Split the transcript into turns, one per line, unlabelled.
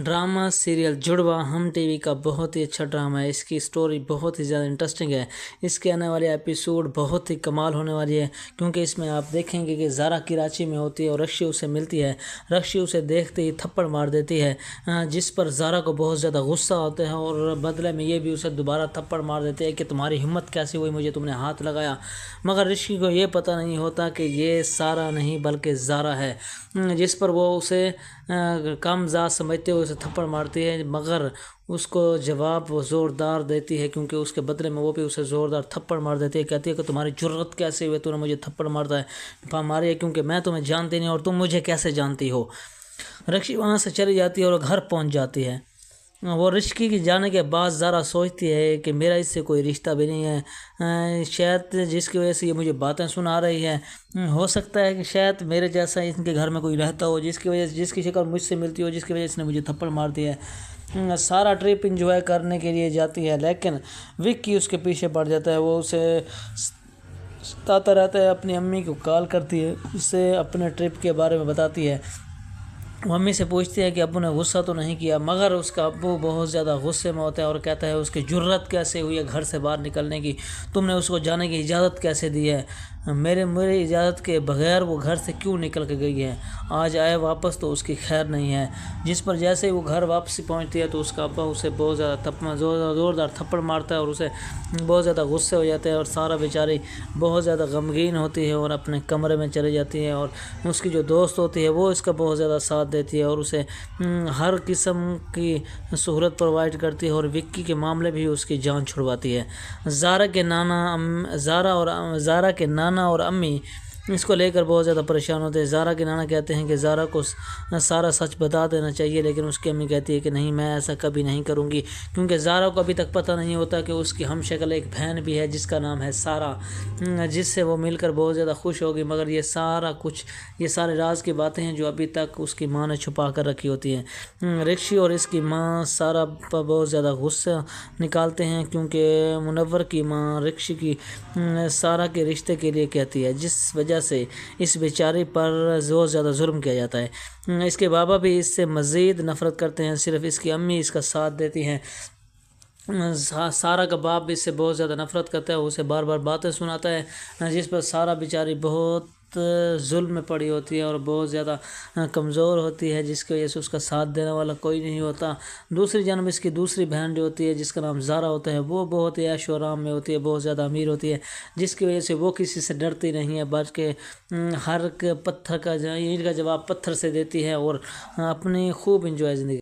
Drama serial जुड़वा हम TV का बहुत ही अच्छा ड्रामा है। इसकी स्टोरी बहुत ही ज़्यादा इंटरेस्टिंग है। इसके आने वाले एपिसोड बहुत ही कमाल होने वाली है, क्योंकि इसमें आप देखेंगे कि ज़ारा कराची में होती है और रक्षी उसे मिलती है। रक्षी उसे देखते ही थप्पड़ मार देती है, जिस पर ज़ारा को बहुत ज़्यादा गुस्सा होता है और बदले में ये भी उसे दोबारा थप्पड़ मार देते हैं कि तुम्हारी हिम्मत कैसी हुई, मुझे तुमने हाथ लगाया। मगर रक्षी को ये पता नहीं होता कि ये सारा नहीं बल्कि ज़ारा है, जिस पर वो उसे कम ज़ात समझते हुए उसे थप्पड़ मारती है। मगर उसको जवाब वो ज़ोरदार देती है, क्योंकि उसके बदले में वो भी उसे ज़ोरदार थप्पड़ मार देती है। कहती है कि तुम्हारी जुर्रत कैसे हुई, तूने मुझे थप्पड़ मारी है, क्योंकि मैं तुम्हें जानती नहीं और तुम मुझे कैसे जानती हो। रक्षी वहाँ से चली जाती है और घर पहुँच जाती है। वो रक्षी के जाने के बाद ज़ारा सोचती है कि मेरा इससे कोई रिश्ता भी नहीं है, शायद जिसकी वजह से ये मुझे बातें सुना रही है, हो सकता है कि शायद मेरे जैसा इनके घर में कोई रहता हो जिसकी वजह से जिसकी शक्ल मुझसे मिलती हो, जिसकी वजह से इसने मुझे थप्पड़ मार दिया है। सारा ट्रिप एंजॉय करने के लिए जाती है, लेकिन विक्की उसके पीछे पड़ जाता है। वो उसे सताता रहता है। अपनी अम्मी को कॉल करती है, उससे अपने ट्रिप के बारे में बताती है। वो अम्मी से पूछती है कि अब्बू ने गुस्सा तो नहीं किया, मगर उसका अब्बू बहुत ज़्यादा गुस्से में होता है और कहता है उसकी जुर्रत कैसे हुई है घर से बाहर निकलने की, तुमने उसको जाने की इजाज़त कैसे दी है, मेरे इजाज़त के बगैर वो घर से क्यों निकल के गई है, आज आए वापस तो उसकी खैर नहीं है। जिस पर जैसे ही वो घर वापसी पहुंचती है तो उसका अब्बा उसे बहुत ज़्यादा ज़ोरदार थप्पड़ मारता है और उसे बहुत ज़्यादा गुस्से हो जाते हैं और सारा बेचारी बहुत ज़्यादा गमगीन होती है और अपने कमरे में चली जाती है। और उसकी जो दोस्त होती है वो इसका बहुत ज़्यादा साथ देती है और उसे हर किस्म की सहूलत प्रोवाइड करती है और विक्की के मामले भी उसकी जान छुड़वाती है। ज़ारा के नाना और अम्मी इसको लेकर बहुत ज़्यादा परेशान होते हैं। ज़ारा के नाना कहते हैं कि ज़ारा को सारा सच बता देना चाहिए, लेकिन उसकी अम्मी कहती है कि नहीं, मैं ऐसा कभी नहीं करूँगी, क्योंकि ज़ारा को अभी तक पता नहीं होता कि उसकी हमशक्ल एक बहन भी है जिसका नाम है सारा, जिससे वो मिलकर बहुत ज़्यादा खुश होगी। मगर ये सारे राज की बातें हैं जो अभी तक उसकी माँ ने छुपा कर रखी होती हैं। रक्षी और इसकी माँ सारा पर बहुत ज़्यादा गुस्सा निकालते हैं, क्योंकि मुनव्वर की माँ रक्षी की सारा के रिश्ते के लिए कहती है, जिस वजह से इस बेचारी पर बहुत ज़्यादा जुर्म किया जाता है। इसके बाबा भी इससे मज़ीद नफ़रत करते हैं, सिर्फ इसकी अम्मी इसका साथ देती हैं। सारा का बाप भी इससे बहुत ज़्यादा नफ़रत करता है, उसे बार बार बातें सुनाता है, जिस पर सारा बेचारी बहुत जुल्म में पड़ी होती है और बहुत ज़्यादा कमज़ोर होती है, जिसकी वजह से उसका साथ देने वाला कोई नहीं होता। दूसरी जानब इसकी दूसरी बहन जो होती है जिसका नाम ज़ारा होता है, वो बहुत ही ऐश और आराम में होती है, बहुत ज़्यादा अमीर होती है, जिसकी वजह से वो किसी से डरती नहीं है, बल्कि हर पत्थर का ईंट का जवाब पत्थर से देती है और अपनी खूब इंजॉय ज़िंदगी